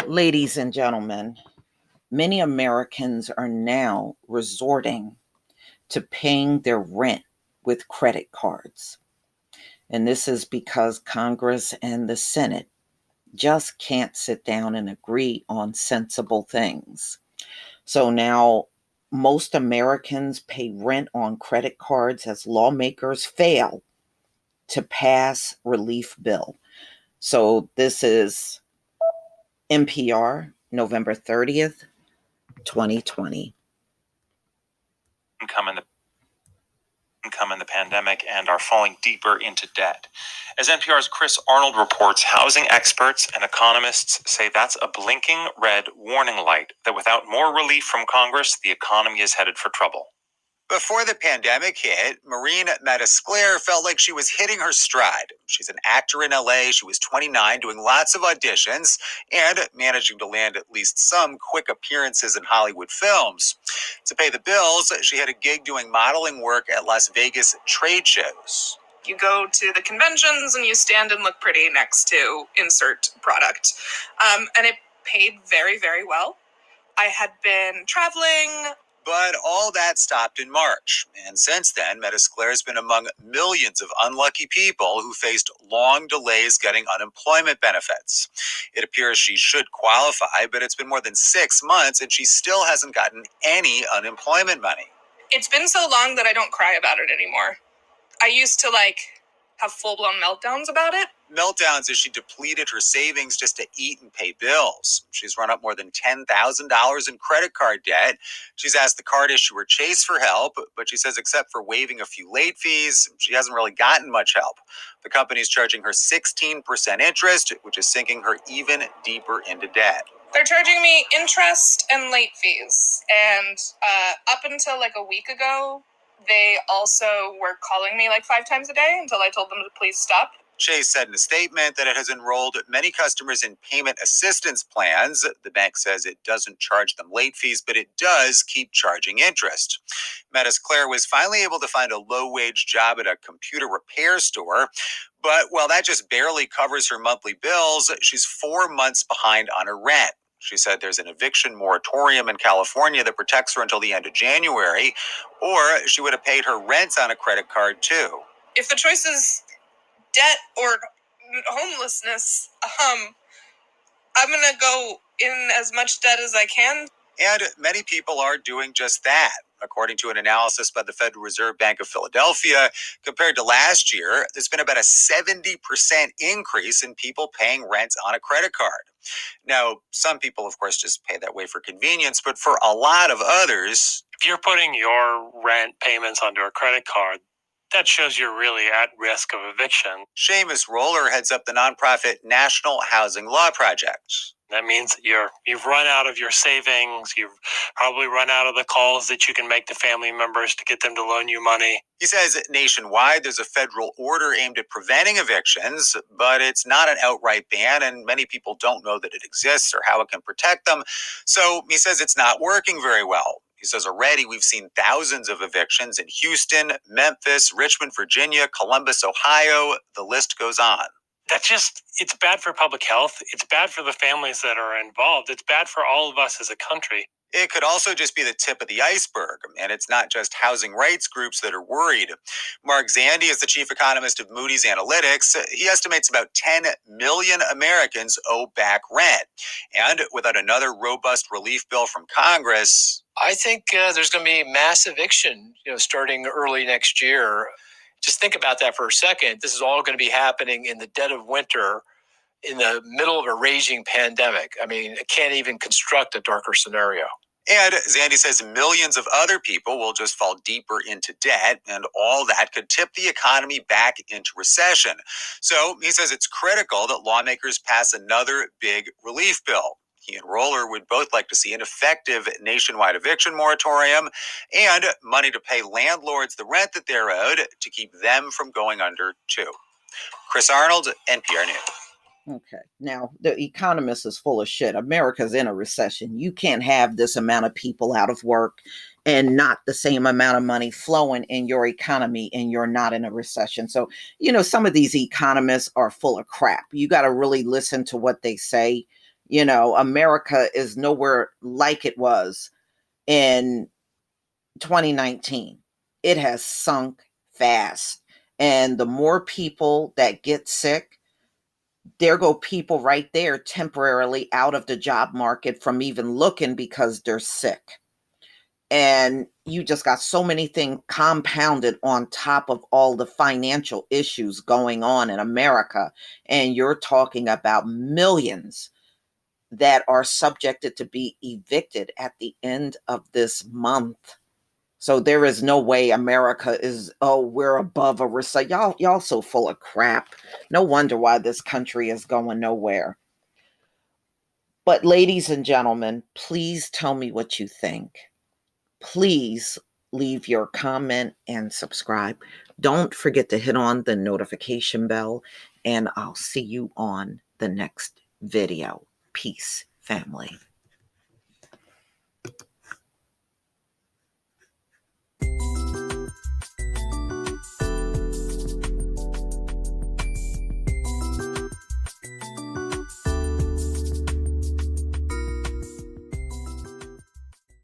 Ladies and gentlemen, many Americans are now resorting to paying their rent with credit cards. And this is because Congress and the Senate just can't sit down and agree on sensible things. So now most Americans pay rent on credit cards as lawmakers fail to pass relief bill. So this is NPR, November 30th, 2020. Income in the pandemic and are falling deeper into debt. As NPR's Chris Arnold reports, housing experts and economists say that's a blinking red warning light that without more relief from Congress, the economy is headed for trouble. Before the pandemic hit, Maureen Metasclair felt like she was hitting her stride. She's an actor in LA. She was 29, doing lots of auditions and managing to land at least some quick appearances in Hollywood films. To pay the bills, she had a gig doing modeling work at Las Vegas trade shows. You go to the conventions and you stand and look pretty next to insert product. And it paid very, very well. I had been traveling. But all that stopped in March. And since then, Metasclair has been among millions of unlucky people who faced long delays getting unemployment benefits. It appears she should qualify, but it's been more than 6 months and she still hasn't gotten any unemployment money. It's been so long that I don't cry about it anymore. I used to have full-blown meltdowns about it. Meltdowns as she depleted her savings just to eat and pay bills. She's run up more than $10,000 in credit card debt. She's asked the card issuer Chase for help, but she says except for waiving a few late fees, she hasn't really gotten much help. The company's charging her 16% interest, which is sinking her even deeper into debt. They're charging me interest and late fees. And up until a week ago, they also were calling me 5 times a day until I told them to please stop. Chase said in a statement that it has enrolled many customers in payment assistance plans. The bank says it doesn't charge them late fees, but it does keep charging interest. Metasclair was finally able to find a low-wage job at a computer repair store. But while that just barely covers her monthly bills, she's 4 months behind on her rent. She said there's an eviction moratorium in California that protects her until the end of January, or she would have paid her rent on a credit card too. If the choice is debt or homelessness, I'm going to go in as much debt as I can. And many people are doing just that. According to an analysis by the Federal Reserve Bank of Philadelphia, compared to last year, there's been about a 70% increase in people paying rent on a credit card. Now, some people, of course, just pay that way for convenience, but for a lot of others, if you're putting your rent payments onto a credit card, that shows you're really at risk of eviction. Seamus Roller heads up the nonprofit National Housing Law Project. That means you've run out of your savings. You've probably run out of the calls that you can make to family members to get them to loan you money. He says nationwide there's a federal order aimed at preventing evictions, but it's not an outright ban, and many people don't know that it exists or how it can protect them. So he says it's not working very well. He says already we've seen thousands of evictions in Houston, Memphis, Richmond, Virginia, Columbus, Ohio. The list goes on. It's bad for public health. It's bad for the families that are involved. It's bad for all of us as a country. It could also just be the tip of the iceberg, and it's not just housing rights groups that are worried. Mark Zandi is the chief economist of Moody's Analytics. He estimates about 10 million Americans owe back rent. And without another robust relief bill from Congress, I think there's going to be mass eviction, starting early next year. Just think about that for a second. This is all going to be happening in the dead of winter, in the middle of a raging pandemic. I mean, I can't even construct a darker scenario. And Zandi says millions of other people will just fall deeper into debt, and all that could tip the economy back into recession. So he says it's critical that lawmakers pass another big relief bill. He and Roller would both like to see an effective nationwide eviction moratorium and money to pay landlords the rent that they're owed to keep them from going under too. Chris Arnold, NPR News. Okay. Now, The Economist is full of shit. America's in a recession. You can't have this amount of people out of work and not the same amount of money flowing in your economy, and you're not in a recession. So, some of these economists are full of crap. You got to really listen to what they say. You know, America is nowhere like it was in 2019. It has sunk fast. And the more people that get sick, there go people right there temporarily out of the job market from even looking because they're sick. And you just got so many things compounded on top of all the financial issues going on in America. And you're talking about millions that are subjected to be evicted at the end of this month. So there is no way America is, oh, we're above a recession. Y'all so full of crap. No wonder why this country is going nowhere. But ladies and gentlemen, please tell me what you think. Please leave your comment and subscribe. Don't forget to hit on the notification bell, and I'll see you on the next video. Peace, family.